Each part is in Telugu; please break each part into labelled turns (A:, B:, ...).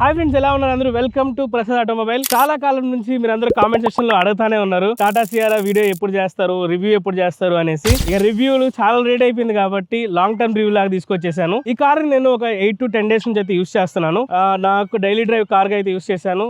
A: హాయ్ ఫ్రెండ్స్, ఎలా ఉన్నారు అందరూ? Welcome to Prasad automobile. చాలా కాలం నుంచి మీరు అందరూ కామెంట్ సెక్షన్ లో అడుగుతానే ఉన్నారు, టాటా సియారా వీడియో ఎప్పుడు చేస్తారు, రివ్యూ ఎప్పుడు చేస్తారు అనేసి. ఇక రివ్యూలు చాలా రేట్ అయిపోయింది కాబట్టి లాంగ్ టర్మ్ రివ్యూ లాగా తీసుకొచ్చేసాను. ఈ కార్ నేను ఒక 8 to 10 డేస్ నుంచి అయితే యూస్ చేస్తున్నాను. నాకు డైలీ డ్రైవ్ కార్ గా అయితే యూస్ చేశాను.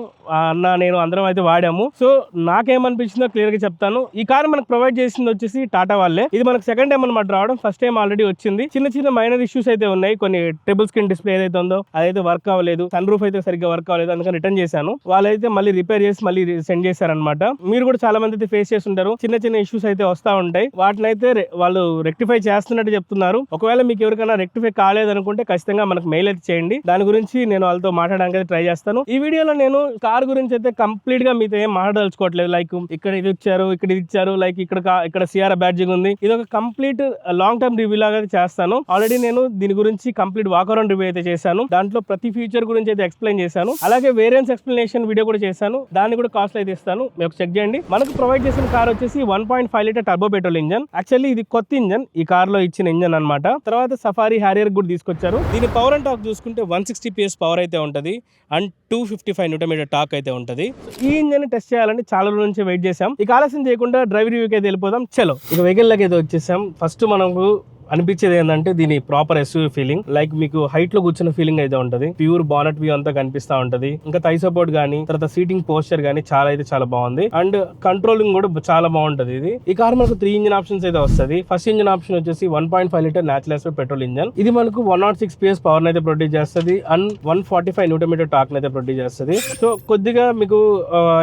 A: నేను అందరం అయితే వాడాము. సో నాకేమనిపించిందో క్లియర్ గా చెప్తాను. ఈ కార్ మనకు ప్రొవైడ్ చేసింది వచ్చేసి టాటా వాళ్ళే. ఇది మనకు సెకండ్ టైం అనమాట రావడం. ఫస్ట్ టైం ఆల్రెడీ వచ్చింది. చిన్న చిన్న మైనర్ ఇష్యూస్ అయితే ఉన్నాయి. కొన్ని ట్రిపుల్ స్క్రీన్ డిస్ప్లే ఏదైతే ఉందో అదైతే వర్క్ అవ్వలేదు, సన్ రూఫ్ అయితే సరిగ్గా వర్క్ అవ్వలేదు, అందుకని రిటర్న్ చేశాను. వాళ్ళైతే మళ్ళీ రిపేర్ చేసి మళ్ళీ సెండ్ చేశారనమాట. మీరు కూడా చాలా మంది అయితే ఫేస్ చేస్తుంటారు, చిన్న చిన్న ఇష్యూస్ అయితే వస్తా ఉంటాయి. వాటిని అయితే వాళ్ళు రెక్టిఫై చేస్తున్నట్టు చెప్తున్నారు. ఒకవేళ మీకు ఎవరికైనా రెక్టిఫై కాలేదనుకుంటే ఖచ్చితంగా మనకు మెయిల్ అయితే చేయండి. దాని గురించి నేను వాళ్ళతో మాట్లాడడానికి అయితే ట్రై చేస్తాను. ఈ వీడియోలో నేను కార్ గురించి అయితే కంప్లీట్ గా మీతో ఏం మాట్లాడదలుచుకోవట్లేదు. లైక్ ఇక్కడ ఇది ఇచ్చారు, ఇక్కడ ఇది ఇచ్చారు, లైక్ ఇక్కడ సియారా బ్యాడ్జింగ్ ఉంది. ఇది ఒక కంప్లీట్ లాంగ్ టర్మ్ రివ్యూ లాగా చేస్తాను. ఆల్రెడీ నేను దీని గురించి కంప్లీట్ వాక్ అరౌండ్ రివ్యూ అయితే చేశాను. దాంట్లో ప్రతి ఫీచర్ గురించి అయితే ఎక్స్ప్లెయిన్ చేశాను. అలాగే వేరియంట్స్ ఎక్స్ప్లెనేషన్ వీడియో కూడా చేశాను. దాన్ని కూడా కాస్ట్ అయితే ఇస్తాను, మీరు చెక్ చేయండి. మనకు ప్రొవైడ్ చేసిన కార్ వచ్చేసి 1.5 litre turbo petrol engine. Actually ఇది కొత్త ఇంజన్, ఈ కార్ లో ఇచ్చిన ఇంజన్ అనమాట. తర్వాత సఫారీ హ్యారియర్ కూడా తీసుకొచ్చారు. దీని పవర్ అండ్ టాక్ చూసుకుంటే 160 PS పవర్ అయితే ఉంటది అండ్ 255 న్యూటన్ టాక్ అయితే ఉంటది. ఈ ఇంజన్ టెస్ట్ చేయాలని చాలా రోజుల నుంచి వెయిట్ చేసాం. ఇక ఆలస్యం చేయకుండా డ్రైవ్ రివ్యూకి అయితే వెళ్ళిపోదాం. చలో ఇక వెహికల్ లకి అయితే వచ్చేసాం. ఫస్ట్ మనకు అనిపించేది ఏంటంటే దీని ప్రాపర్ ఎస్యూవీ ఫీలింగ్. లైక్ మీకు హైట్ లో కూర్చున్న ఫీలింగ్ అయితే ఉంటది. ప్యూర్ బానెట్ వ్యూ అంతా కనిపిస్తా ఉంటది. ఇంకా థై సపోర్ట్ గానీ, తర్వాత సీటింగ్ పోస్చర్ గానీ చాలా బాగుంది. అండ్ కంట్రోలింగ్ కూడా చాలా బాగుంటది. ఈ కార్ మనకు 3 ఇంజిన్ ఆప్షన్స్ అయితే వస్తుంది. ఫస్ట్ ఇంజిన్ ఆప్షన్ వచ్చేసి 1.5 లీటర్ న్యాచురల్ పెట్రోల్ ఇంజన్. ఇది మనకు 106 PS పవర్ అయితే ప్రొడ్యూస్ చేస్తుంది అండ్ 145 న్యూటన్ టాక్ అయితే ప్రొడ్యూస్ చేస్తుంది. సో కొద్దిగా మీకు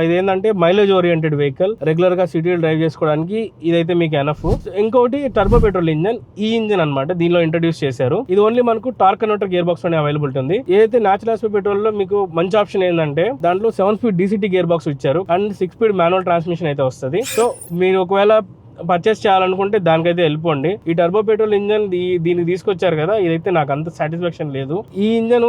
A: ఇదేంటంటే మైలేజ్ ఓరియంటెడ్ వెహికల్, రెగ్యులర్ గా సిటీలో డ్రైవ్ చేసుకోవడానికి ఇదైతే మీకు ఎనఫ్. ఇంకోటి టర్బో పెట్రోల్ ఇంజన్, ఈ ఇంజన్ అనమాట దీనిలో ఇంట్రడ్యూస్ చేశారు. ఇది ఓన్లీ మనకు టార్క్ కన్వర్టర్ గేర్ బాక్స్ లోనే అవైలబుల్ ఉంది. ఏదైతే న్యాచురల్ పెట్రోల్ లో మీకు మంచి ఆప్షన్ ఏంటంటే దాంట్లో 7 స్పీడ్ DCT గేర్ బాక్స్ ఇచ్చారు అండ్ 6 స్పీడ్ మాన్యువల్ ట్రాన్స్మిషన్ అయితే వస్తుంది. సో మీరు ఒకవేళ పర్చేస్ చేయాలనుకుంటే దానికైతే వెళ్ళిపోండి. ఈ టర్బో పెట్రోల్ ఇంజన్ దీన్ని తీసుకొచ్చారు కదా, ఇదైతే నాకు అంత సాటిస్ఫాక్షన్ లేదు. ఈ ఇంజన్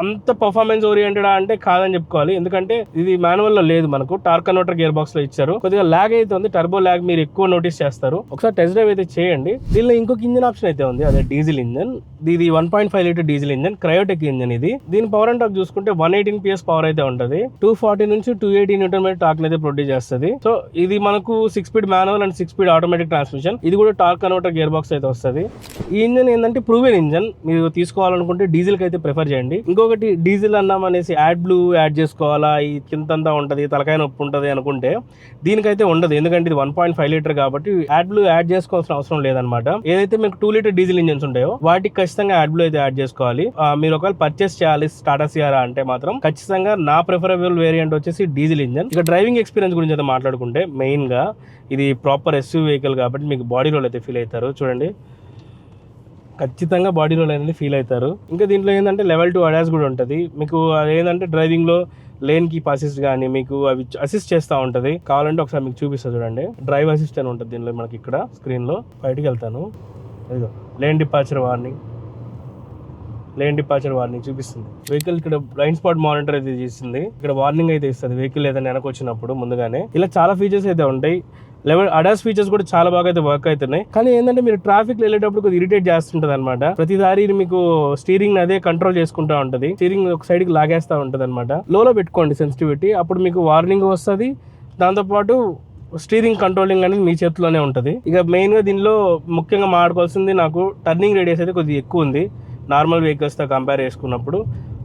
A: అంత పర్ఫార్మెన్స్ ఓరియంటెడ్ అంటే కాదని చెప్పుకోవాలి. ఎందుకంటే ఇది మాన్యువల్ లో లేదు, మనకు టార్క్ కన్వర్టర్ గేర్ బాక్స్ లో ఇచ్చారు. కొద్దిగా లాగ్ అయితే ఉంది, టర్బో లాగ్ మీరు ఎక్కువ నోటీస్ చేస్తారు. ఒకసారి టెస్ట్ డ్రైవ్ అయితే చేయండి. దీనిలో ఇంకొక ఇంజన్ ఆప్షన్ అయితే ఉంది, అదే డీజిల్ ఇంజన్. ఇది 1.5 లీటర్ డీజిల్ ఇంజన్, క్రయోటెక్ ఇంజన్. ఇది దీని పవర్ అండ్ టాక్ చూసుకుంటే 118 PS పవర్ అయితే ఉంటది. 240 నుంచి 280 న్యూటన్ మీటర్ టాక్ అయితే ప్రొడ్యూస్ చేస్తుంది. సో ఇది మనకు 6 speed manual and 6 speed automatic transmission. ఇది కూడా టార్క్ కన్వర్టర్ గేర్ బాక్స్ అయితే వస్తుంది. ఈ ఇంజన్ ఏంటంటే ప్రూవెన్ ఇంజన్. మీరు తీసుకోవాలనుకుంటే డీజిల్ కి అయితే ప్రిఫర్ చేయండి. ఇంకొకటి డీజిల్ అన్నాం అనేసి యాడ్ బ్లూ యాడ్ చేసుకోవాలా, ఈ కిందంతా ఉంటది, తలకాయ నొప్పి ఉంటది అనుకుంటే దీనికైతే ఉండదు. ఎందుకంటే ఇది 1.5 లీటర్ కాబట్టి యాడ్ బ్లూ యాడ్ చేసుకోవాల్సిన అవసరం లేదనమాట. ఏదైతే మీకు 2 లీటర్ డీజిల్ ఇంజన్స్ ఉంటాయో వాటికి ఖచ్చితంగా యాడ్ బ్లూ అయితే యాడ్ చేసుకోవాలి. మీరు ఒకవేళ పర్చేస్ చేయాలి టాటా సియారా అంటే మాత్రం ఖచ్చితంగా నా ప్రిఫరబుల్ వేరియంట్ వచ్చేసి డీజిల్ ఇంజన్. ఇక డ్రైవింగ్ ఎక్స్పీరియన్స్ గురించి అయితే మాట్లాడుకుంటే మెయిన్ గా ఇది ప్రాపర్ ఎస్యూవీ వెహికల్ కాబట్టి మీకు బాడీ రోల్ అయితే ఫీల్ అవుతారు. చూడండి, ఖచ్చితంగా బాడీ రోల్ అనేది ఫీల్ అవుతారు. ఇంకా దీంట్లో ఏంటంటే లెవెల్ 2 అడాస్ కూడా ఉంటుంది. మీకు అదేంటంటే డ్రైవింగ్ లో లేన్ కీప్ అసిస్ట్ కానీ మీకు అవి అసిస్ట్ చేస్తూ ఉంటుంది. కావాలంటే ఒకసారి మీకు చూపిస్తా చూడండి. డ్రైవ్ అసిస్ట్ అని ఉంటుంది దీనిలో మనకి. ఇక్కడ స్క్రీన్ లో బయటికి వెళ్తాను, లేన్ డిపార్చర్ వార్నింగ్ చూపిస్తుంది. వెహికల్ ఇక్కడ బ్లైండ్ స్పాట్ మానిటర్ అయితే చేస్తుంది. ఇక్కడ వార్నింగ్ అయితే ఇస్తుంది వెహికల్ ఏదైనా వెనక వచ్చినప్పుడు ముందుగానే. ఇలా చాలా ఫీచర్స్ అయితే ఉంటాయి. అడాస్ ఫీచర్స్ కూడా చాలా బాగా అయితే వర్క్ అవుతున్నాయి. కానీ ఏంటంటే మీరు ట్రాఫిక్ లో వెళ్ళేటప్పుడు కొద్దిగా ఇరిటేట్ చేస్తుంటది అనమాట. ప్రతిసారి మీకు స్టీరింగ్ అదే కంట్రోల్ చేసుకుంటా ఉంటది, స్టీరింగ్ ఒక సైడ్ కి లాగేస్తా ఉంటది అనమాట. లోలో పెట్టుకోండి సెన్సిటివిటీ, అప్పుడు మీకు వార్నింగ్ వస్తుంది. దాంతోపాటు స్టీరింగ్ కంట్రోలింగ్ అనేది మీ చేతిలోనే ఉంటుంది. ఇక మెయిన్ గా దీనిలో ముఖ్యంగా మాట్లాడుకోవాల్సింది, నాకు టర్నింగ్ రేడియస్ అయితే కొద్దిగా ఎక్కువ ఉంది నార్మల్ వెహికల్స్ తో కంపేర్ చేసుకున్నప్పుడు.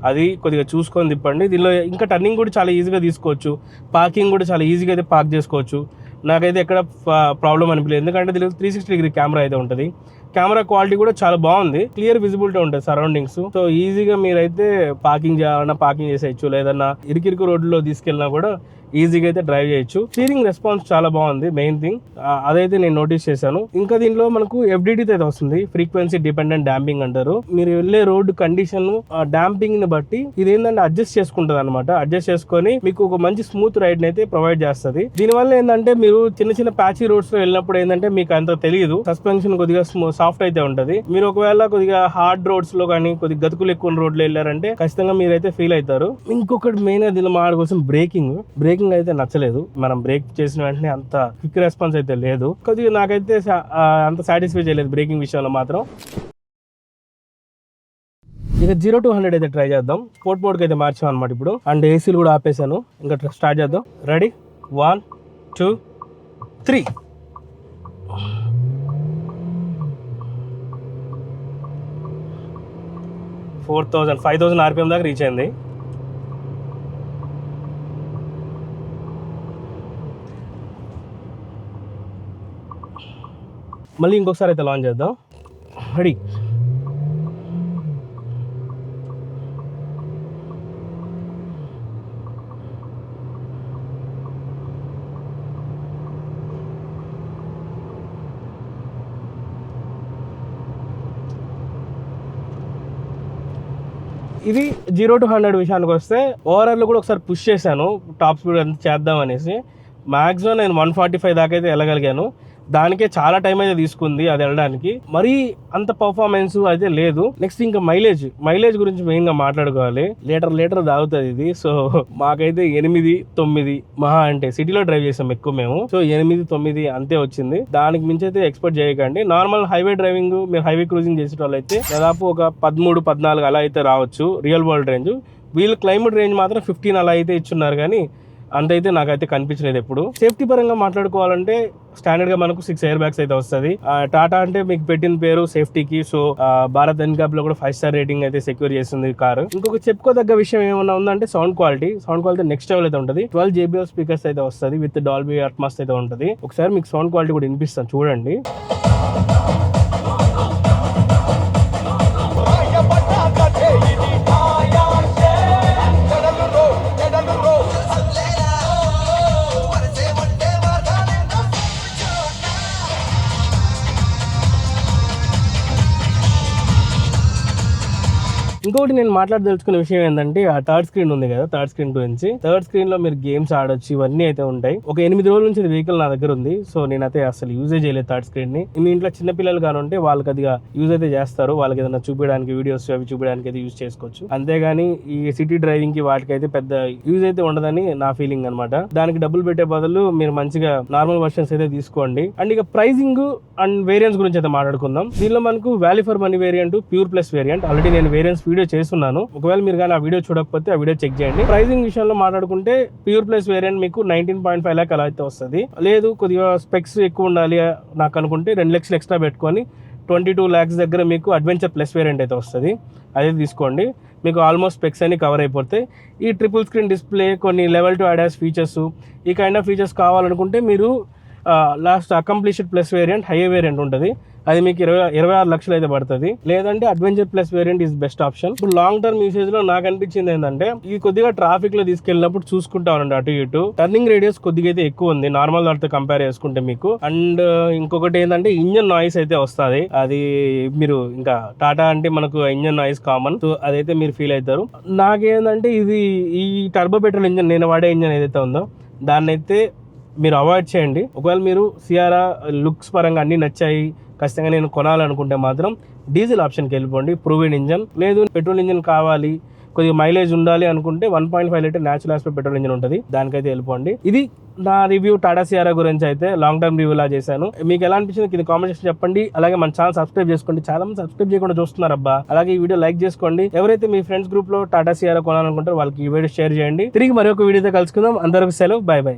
A: అది కొద్దిగా చూసుకొని తిప్పండి. దీనిలో ఇంకా టర్నింగ్ కూడా చాలా ఈజీగా తీసుకోవచ్చు, పార్కింగ్ కూడా చాలా ఈజీగా అయితే పార్క్ చేసుకోవచ్చు. నాకైతే ఎక్కడ ప్రాబ్లం అనిపించలేదు, ఎందుకంటే దీనిలో 360 డిగ్రీ కెమెరా అయితే ఉంటుంది. కెమెరా క్వాలిటీ కూడా చాలా బాగుంది, క్లియర్ విజిబిలిటీ ఉంటుంది సరౌండింగ్స్. సో ఈజీగా మీరైతే పార్కింగ్ చేయాలన్నా పార్కింగ్ చేసేయచ్చు, లేదన్నా ఇరుకిరుకు రోడ్లో తీసుకెళ్ళినా కూడా ఈజీగా అయితే డ్రైవ్ చేయొచ్చు. స్టీరింగ్ రెస్పాన్స్ చాలా బాగుంది, మెయిన్ థింగ్ అదైతే నేను నోటీస్ చేశాను. ఇంకా దీనిలో మనకు FDT అయితే వస్తుంది, ఫ్రీక్వెన్సీ డిపెండెంట్ డాంపింగ్ అంటారు. మీరు వెళ్ళే రోడ్డు కండిషన్ డాంపింగ్ ని బట్టి ఇది ఏంటంటే అడ్జస్ట్ చేసుకుంటది అనమాట. అడ్జస్ట్ చేసుకొని మీకు ఒక మంచి స్మూత్ రైడ్ అయితే ప్రొవైడ్ చేస్తుంది. దీనివల్ల ఏంటంటే మీరు చిన్న ప్యాచీ రోడ్స్ లో వెళ్ళినప్పుడు ఏంటంటే మీకు అంత తెలియదు, సస్పెన్షన్ కొద్దిగా సాఫ్ట్ అయితే ఉంటది. మీరు ఒకవేళ కొద్దిగా హార్డ్ రోడ్స్ లో కానీ కొద్దిగా గతుకులు ఎక్కువ రోడ్లు వెళ్ళారంటే ఖచ్చితంగా మీరైతే ఫీల్ అవుతారు. ఇంకొకటి మెయిన్ గా దీనిలో మాట్లాడుకోసం బ్రేకింగ్ అయితే నచ్చలేదు. మనం బ్రేక్ చేసిన వెంటనే అంత క్విక్ రెస్పాన్స్ అయితే లేదు. కొద్దిగా నాకైతే అంత సాటిస్ఫై చేయలేదు బ్రేకింగ్ విషయంలో మాత్రం. ఇక 0-100 అయితే ట్రై చేద్దాం. స్పోర్ట్ మోడ్కి అయితే మార్చాం అనమాట ఇప్పుడు. అండ్ ఏసీలు కూడా ఆపేసాను. ఇంకా స్టార్ట్ చేద్దాం. రెడీ 1 2 3. 5000 RPM దాకా రీచ్ అయింది. మళ్ళీ ఇంకొకసారి అయితే లాంచ్ చేద్దాం. రెడీ. ఇది 0-100 విషయానికి వస్తే ఓవరాల్ కూడా ఒకసారి పుష్ చేశాను టాప్ స్పీడ్ అంత చేద్దాం అనేసి. మ్యాక్సిమం నేను 145 దాకా అయితే వెళ్ళగలిగాను. దానికే చాలా టైం అయితే తీసుకుంది అది వెళ్ళడానికి. మరీ అంత పర్ఫార్మెన్స్ అయితే లేదు. నెక్స్ట్ ఇంకా మైలేజ్ గురించి మెయిన్ గా మాట్లాడుకోవాలి. లీటర్ తాగుతుంది ఇది. సో మాకైతే 8-9 మహా అంటే సిటీలో డ్రైవ్ చేసాం ఎక్కువ మేము. సో 8-9 అంతే వచ్చింది. దానికి మించి అయితే ఎక్స్పెక్ట్ చేయకండి. నార్మల్ హైవే డ్రైవింగ్ మీరు హైవే క్రూజింగ్ చేసే వాళ్ళు అయితే దాదాపు ఒక 13-14 అలా అయితే రావచ్చు రియల్ వరల్డ్ రేంజ్. వీళ్ళు క్లైమేట్ రేంజ్ మాత్రం 15 అలా అయితే ఇచ్చున్నారు, కానీ అంతైతే నాకైతే కనిపించలేదు ఎప్పుడు. సేఫ్టీ పరంగా మాట్లాడుకోవాలంటే స్టాండర్డ్ గా మనకు 6 ఎయిర్ బ్యాగ్స్ అయితే వస్తుంది. టాటా అంటే మీకు పెట్టిన పేరు సేఫ్టీకి. సో భారత్ ఎన్కాప్ లో కూడా 5 స్టార్ రేటింగ్ అయితే సెక్యూర్ చేస్తుంది కారు. ఇంకొక చెప్పుకోదగ్గ విషయం ఏమన్నా ఉందంటే సౌండ్ క్వాలిటీ నెక్స్ట్ లెవెల్ అయితే ఉంటుంది. 12 JBL స్పీకర్స్ అయితే వస్తుంది విత్ డాల్బీ అట్మాస్ అయితే ఉంటుంది. ఒకసారి మీకు సౌండ్ క్వాలిటీ కూడా వినిపిస్తాను చూడండి. ఇంకొకటి నేను మాట్లాడదలుచుకున్న విషయం ఏంటంటే ఆ థర్డ్ స్క్రీన్ ఉంది కదా, థర్డ్ స్క్రీన్ గురించి. థర్డ్ స్క్రీన్ లో మీరు గేమ్స్ ఆడొచ్చు, ఇవన్నీ అయితే ఉంటాయి. ఒక 8 రోజుల నుంచి వెహికల్ నా దగ్గర ఉంది. సో నేనైతే అసలు యూజే చేయలేదు థర్డ్ స్క్రీన్ ని. మీ ఇంట్లో చిన్న పిల్లలు కానుంటే వాళ్ళకి అదిగా యూజ్ అయితే చేస్తారు. వాళ్ళకి ఏదైనా చూపించడానికి వీడియోస్ అవి చూపించడానికి అయితే యూజ్ చేసుకోవచ్చు. అంతేగాని ఈ సిటీ డ్రైవింగ్ కి వాటికైతే పెద్ద యూజ్ అయితే ఉండదని నా ఫీలింగ్ అనమాట. దానికి డబ్బులు పెట్టే బదులు మీరు మంచిగా నార్మల్ వర్షన్స్ అయితే తీసుకోండి. అండ్ ఇక ప్రైజింగ్ అండ్ వేరియంట్స్ గురించి అయితే మాట్లాడుకుందాం. దీనిలో మనకు value for money variant, pure plus variant already నేను వేరియంట్స్ వీడియో చేస్తున్నాను. ఒకవేళ మీరు కానీ ఆ వీడియో చూడకపోతే ఆ వీడియో చెక్ చేయండి. ప్రైజింగ్ విషయంలో మాట్లాడుకుంటే ప్యూర్ ప్లస్ వేరియంట్ మీకు 19.5 lakh అలా అయితే వస్తుంది. లేదు కొద్దిగా స్పెక్స్ ఎక్కువ ఉండాలి నాకు అనుకుంటే 2 lakhs ఎక్స్ట్రా పెట్టుకొని 22 lakhs దగ్గర మీకు అడ్వెంచర్ ప్లస్ వేరియంట్ అయితే వస్తుంది. అదే తీసుకోండి. మీకు ఆల్మోస్ట్ స్పెక్స్ అన్ని కవర్ అయిపోతాయి. ఈ ట్రిపుల్ స్క్రీన్ డిస్ప్లే, కొన్ని లెవెల్ 2 ADAS ఫీచర్స్, ఈ కైండ్ ఆఫ్ ఫీచర్స్ కావాలనుకుంటే మీరు last accomplished plus variant high variant ఉంటుంది. అది మీకు 26 లక్షలు అయితే పడుతుంది. లేదంటే adventure plus variant is best option. ఇప్పుడు లాంగ్ టర్మ్ యూసేజ్ లో నాకు అనిపించింది ఏంటంటే ఈ కొద్దిగా ట్రాఫిక్ లో తీసుకెళ్ళినప్పుడు చూసుకుంటా ఉండండి అటు ఇటు. టర్నింగ్ రేడియస్ కొద్దిగా అయితే ఎక్కువ ఉంది నార్మల్ దాంతో కంపేర్ చేసుకుంటే మీకు. అండ్ ఇంకొకటి ఏంటంటే ఇంజన్ నాయిస్ అయితే వస్తుంది. అది మీరు ఇంకా టాటా అంటే మనకు ఇంజన్ నాయిస్ కామన్. సో అదైతే మీరు ఫీల్ అవుతారు. నాకేంటంటే ఇది ఈ టర్బో పెట్రోల్ ఇంజన్ నేను వాడే ఇంజన్ ఏదైతే ఉందో దాన్ని అయితే మీరు అవాయిడ్ చేయండి. ఒకవేళ మీరు సియారా లుక్స్ పరంగా అన్ని నచ్చాయి, ఖచ్చితంగా నేను కొనాలనుకుంటే మాత్రం డీజిల్ ఆప్షన్కి వెళ్ళిపోండి, ప్రూవెన్ ఇంజన్. లేదు పెట్రోల్ ఇంజన్ కావాలి, కొద్దిగా మైలేజ్ ఉండాలి అనుకుంటే 1.5 litre natural aspect petrol engine ఉంటుంది, దానికైతే వెళ్ళిపోండి. ఇది నా రివ్యూ టాటా సియారా గురించి అయితే లాంగ్ టర్మ్ రివ్యూ లా చేశాను. మీకు ఎలా అనిపించింది కింద కామెంట్ సెక్షన్ చెప్పండి. అలాగే మన ఛానల్ సబ్స్క్రైబ్ చేసుకోండి. చాలా మంది సబ్స్క్రైబ్ చేయకుండా చూస్తున్నారు అబ్బా. అలాగే ఈ వీడియో లైక్ చేసుకోండి. ఎవరైతే మీ ఫ్రెండ్స్ గ్రూప్ లో టాటా సియారా కొనాలనుకుంటారో వాళ్ళకి ఈ వీడియో షేర్ చేయండి. తిరిగి మరొక వీడియోతో కలుసుకుందాం. అందరికీ సెలవు. By by.